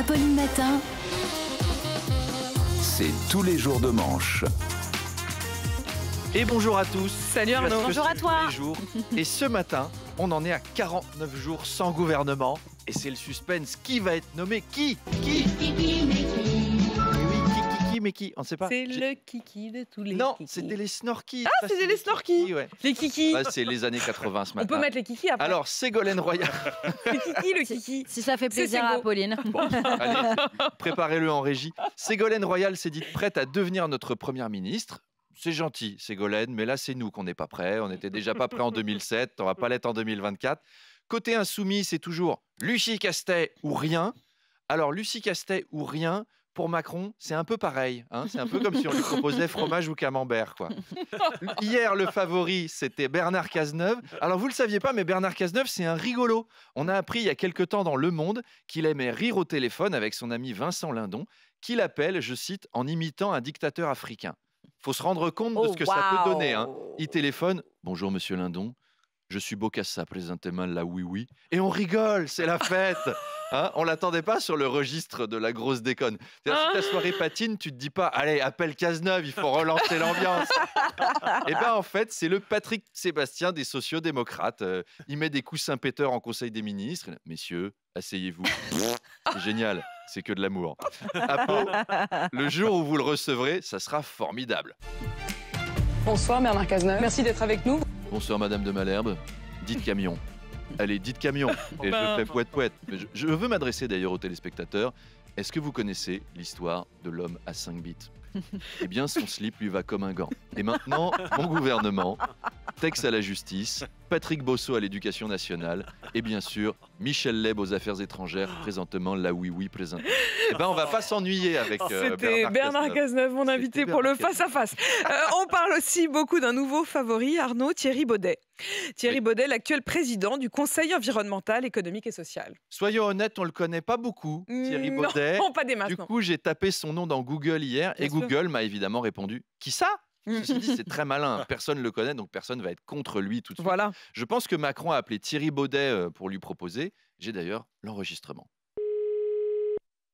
Apolline Matin. C'est tous les jours de manche. Et bonjour à tous. Salut Arnaud. Parce que Bonjour c'est à toi. tous les jours. Et ce matin, on en est à 49 jours sans gouvernement. Et c'est le suspense. Qui va être nommé? Qui? Mais oui, mais qui? On ne sait pas. C'est le kiki de tous les Non, kikis. c'était les Snorkies. Ah, c'était les Snorkies. Ouais. Les kikis. Ouais, c'est les années 80 ce On matin. peut mettre les kikis après. Alors, Ségolène Royal. Le kiki. Si ça fait plaisir C'est à beau. Apolline. Allez, préparez-le en régie. Ségolène Royal s'est dite prête à devenir notre première ministre. C'est gentil, Ségolène, mais là, c'est nous qu'on n'est pas prêts. On n'était déjà pas prêts en 2007, on va pas l'être en 2024. Côté insoumis, c'est toujours Lucie Castet ou rien. Alors, Lucie Castet ou rien, pour Macron, c'est un peu pareil. Hein, c'est un peu comme si on lui proposait fromage ou camembert, quoi. Hier, le favori, c'était Bernard Cazeneuve. Alors, vous ne le saviez pas, mais Bernard Cazeneuve, c'est un rigolo. On a appris il y a quelque temps dans Le Monde qu'il aimait rire au téléphone avec son ami Vincent Lindon, qu'il appelle, je cite, en imitant un dictateur africain. Faut se rendre compte de ce que ça peut donner. Hein. Il téléphone. Bonjour, monsieur Lindon. Je suis Bokassa, présentement la oui-oui. Et on rigole, c'est la fête. Hein, on l'attendait pas sur le registre de la grosse déconne. C'est-à-dire, si ta soirée patine, tu te dis pas, allez, appelle Cazeneuve, il faut relancer l'ambiance. Et bien, en fait, c'est le Patrick Sébastien des sociodémocrates. Il met des coussins péteurs en conseil des ministres. Messieurs, asseyez-vous. C'est génial, c'est que de l'amour. Apo, le jour où vous le recevrez, ça sera formidable. Bonsoir Bernard Cazeneuve, merci d'être avec nous. Bonsoir Madame de Malherbe, dites camion. Allez, dites camion. Et je fais poète-poète. Je veux m'adresser d'ailleurs aux téléspectateurs. Est-ce que vous connaissez l'histoire de l'homme à 5 bits? Eh bien, son slip lui va comme un gant. Et maintenant, mon gouvernement, Tex à la justice, Patrick Bosso à l'éducation nationale et bien sûr, Michel Leb aux affaires étrangères, présentement la oui-oui présente. Eh bien, on va pas s'ennuyer avec C'était Bernard Cazeneuve, mon invité pour le face-à-face. On parle aussi beaucoup d'un nouveau favori, Arnaud, Thierry Baudet. Thierry Baudet, l'actuel président du Conseil environnemental, économique et social. Soyons honnêtes, on le connaît pas beaucoup, Thierry Baudet. Non, pas des masses, Du non. coup, j'ai tapé son nom dans Google hier et Google m'a évidemment répondu « Qui ça ?» Ceci dit, c'est très malin. Personne ne le connaît, donc personne ne va être contre lui tout de suite. Voilà. Je pense que Macron a appelé Thierry Baudet pour lui proposer. J'ai d'ailleurs l'enregistrement.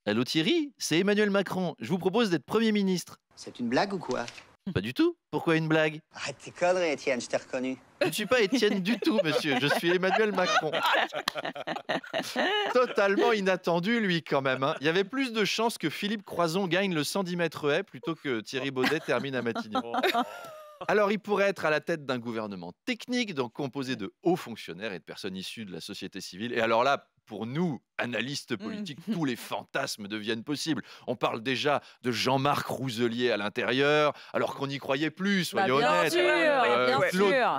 Allô Thierry, c'est Emmanuel Macron. Je vous propose d'être Premier ministre. C'est une blague ou quoi? Pas du tout. Pourquoi une blague? Arrête tes conneries, Étienne, je t'ai reconnu. Je ne suis pas Étienne du tout, monsieur. Je suis Emmanuel Macron. Totalement inattendu, lui, quand même. Hein. Il y avait plus de chances que Philippe Croizon gagne le 110 mètres haies plutôt que Thierry Baudet termine à Matignon. Alors, il pourrait être à la tête d'un gouvernement technique, donc composé de hauts fonctionnaires et de personnes issues de la société civile. Et alors là, pour nous, analystes politiques, tous les fantasmes deviennent possibles. On parle déjà de Jean-Marc Rouselier à l'intérieur, alors qu'on n'y croyait plus, soyons honnêtes.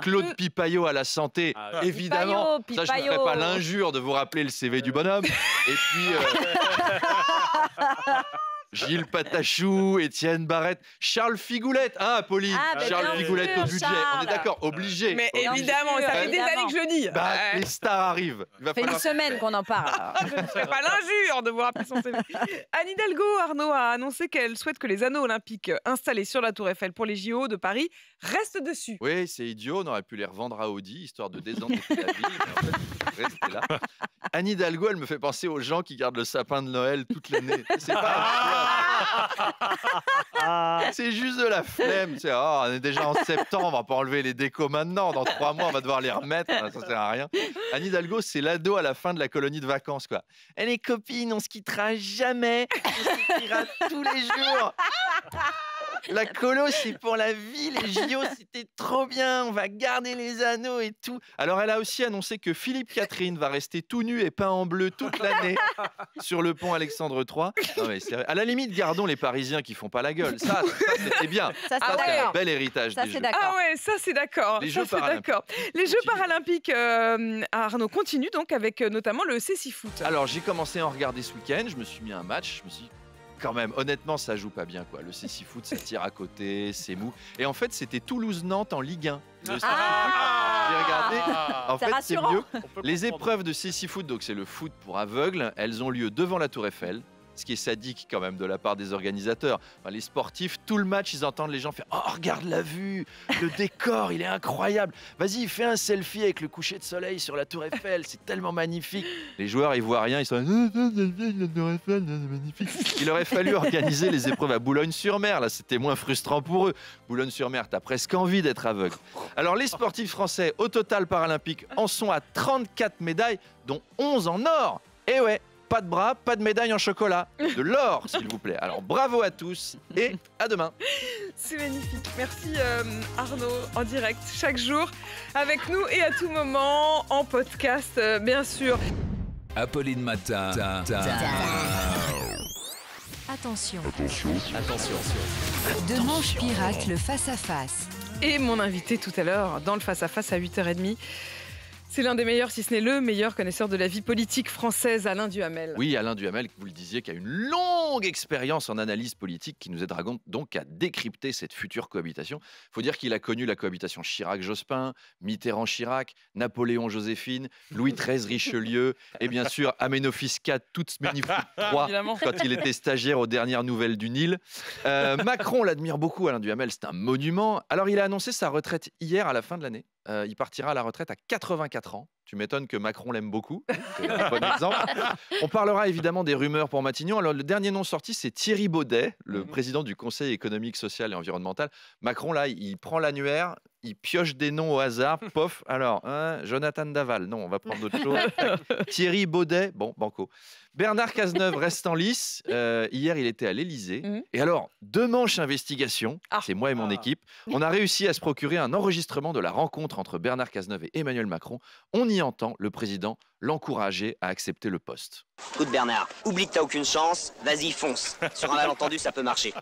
Claude Pipaillot à la santé, évidemment. Pipaillot. Ça, je ne ferai pas l'injure de vous rappeler le CV du bonhomme. Et puis... Gilles Patachou, Étienne Barrette, Charles Figoulet, hein, Apolline? Charles Figoulet au budget, on est d'accord, obligé. Mais Obligé. évidemment, ça fait des années que je le dis. Les stars arrivent. Il va Ça fait une falloir... semaine qu'on en parle. Je ne ferai pas l'injure de vous rappeler son CV. Anne Hidalgo, Arnaud, a annoncé qu'elle souhaite que les anneaux olympiques installés sur la Tour Eiffel pour les JO de Paris restent dessus. Oui, c'est idiot, on aurait pu les revendre à Audi, histoire de désendetter la ville. Mais en fait, faut rester là. Anne Hidalgo, elle me fait penser aux gens qui gardent le sapin de Noël toute l'année. C'est pas c'est juste de la flemme. C'est, on est déjà en septembre, on va pas enlever les décos maintenant. Dans 3 mois, on va devoir les remettre. Ça sert à rien. Anne Hidalgo, c'est l'ado à la fin de la colonie de vacances, quoi. Et les copines, on se quittera jamais. On se quittera tous les jours. La colo, c'est pour la vie. Les JO, c'était trop bien. On va garder les anneaux et tout. Alors, elle a aussi annoncé que Philippe Catherine va rester tout nu et peint en bleu toute l'année sur le pont Alexandre III. Non, mais à la limite, gardons les Parisiens qui font pas la gueule. Ça c'était bien. Ça, c'est C'est un d'accord. bel héritage Ça, des c'est Jeux. d'accord. Ah ouais, ça c'est d'accord. Les Ça, Jeux c'est paralympiques. d'accord. Les Jeux paralympiques, Arnaud, continuent donc avec notamment le cécifoot. Alors, j'ai commencé à en regarder ce week-end. Je me suis mis un match. Je me suis dit, quand même, honnêtement, ça joue pas bien, quoi. Le cécifoot, ça tire à côté, c'est mou. Et en fait, c'était Toulouse-Nantes en Ligue 1. J'ai regardé. En C'est fait, c'est rassurant. mieux. Les épreuves de cécifoot, donc c'est le foot pour aveugles, elles ont lieu devant la Tour Eiffel. ce qui est sadique quand même de la part des organisateurs. Enfin, les sportifs, tout le match, ils entendent les gens faire « Oh, regarde la vue, le décor, il est incroyable. Vas-y, fais un selfie avec le coucher de soleil sur la Tour Eiffel, c'est tellement magnifique. » Les joueurs, ils voient rien, ils sont la Tour Eiffel, c'est magnifique. Il aurait fallu organiser les épreuves à Boulogne-sur-Mer, là, c'était moins frustrant pour eux. Boulogne-sur-Mer, t'as presque envie d'être aveugle. Alors, les sportifs français, au total paralympique, en sont à 34 médailles, dont 11 en or. Et ouais, pas de bras, pas de médaille en chocolat. De l'or, s'il vous plaît. Alors, bravo à tous et à demain. C'est magnifique. Merci Arnaud, en direct, chaque jour, avec nous et à tout moment, en podcast, bien sûr. Apolline Matin. Attention. Demanche pirate, le face-à-face. Et mon invité tout à l'heure, dans le face-à-face à 8h30, c'est l'un des meilleurs, si ce n'est le meilleur connaisseur de la vie politique française, Alain Duhamel. Oui, Alain Duhamel, vous le disiez, qui a une longue expérience en analyse politique, qui nous aidera donc à décrypter cette future cohabitation. Il faut dire qu'il a connu la cohabitation Chirac-Jospin, Mitterrand-Chirac, Napoléon-Joséphine, Louis XIII-Richelieu, et bien sûr Aménophis IV, toute Sménifou III, quand il était stagiaire aux dernières nouvelles du Nil. Macron l'admire beaucoup, Alain Duhamel, c'est un monument. Alors il a annoncé sa retraite hier à la fin de l'année. Il partira à la retraite à 84 ans. Tu m'étonnes que Macron l'aime beaucoup. C'est un bon exemple. On parlera évidemment des rumeurs pour Matignon. Alors, le dernier nom sorti, c'est Thierry Baudet, le président du Conseil économique, social et environnemental. Macron, là, il prend l'annuaire, il pioche des noms au hasard. Pof, alors, Jonathan Daval. Non, on va prendre d'autres choses. Thierry Baudet, bon, banco. Bernard Cazeneuve reste en lice. Hier, il était à l'Élysée. Et alors, 2 manches investigation, c'est moi et mon équipe. On a réussi à se procurer un enregistrement de la rencontre entre Bernard Cazeneuve et Emmanuel Macron. On y entend le président l'encourager à accepter le poste. Écoute Bernard, oublie que t'as aucune chance, vas-y fonce. Sur un malentendu, ça peut marcher.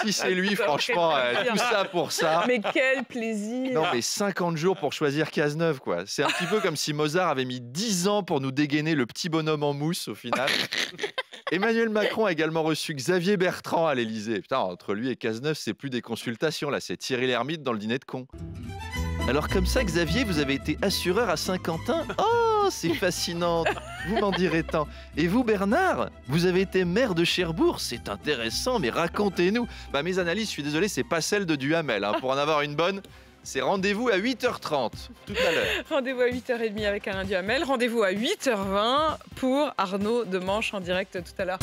Si c'est lui, franchement, tout ça pour ça. Mais quel plaisir. Non, mais 50 jours pour choisir Cazeneuve, quoi. C'est un petit peu comme si Mozart avait mis 10 ans pour nous dégainer le petit bonhomme en mousse, au final. Emmanuel Macron a également reçu Xavier Bertrand à l'Élysée. Putain, entre lui et Cazeneuve, c'est plus des consultations, là, c'est Thierry Lhermitte dans le dîner de con. Alors comme ça, Xavier, vous avez été assureur à Saint-Quentin? Oh, c'est fascinant, vous m'en direz tant. Et vous, Bernard, vous avez été maire de Cherbourg? C'est intéressant, mais racontez-nous. Bah, mes analyses, je suis désolé, c'est pas celle de Duhamel. Pour en avoir une bonne, c'est rendez-vous à 8h30, tout à l'heure. Rendez-vous à 8h30 avec Alain Duhamel. Rendez-vous à 8h20 pour Arnaud Demanche en direct tout à l'heure.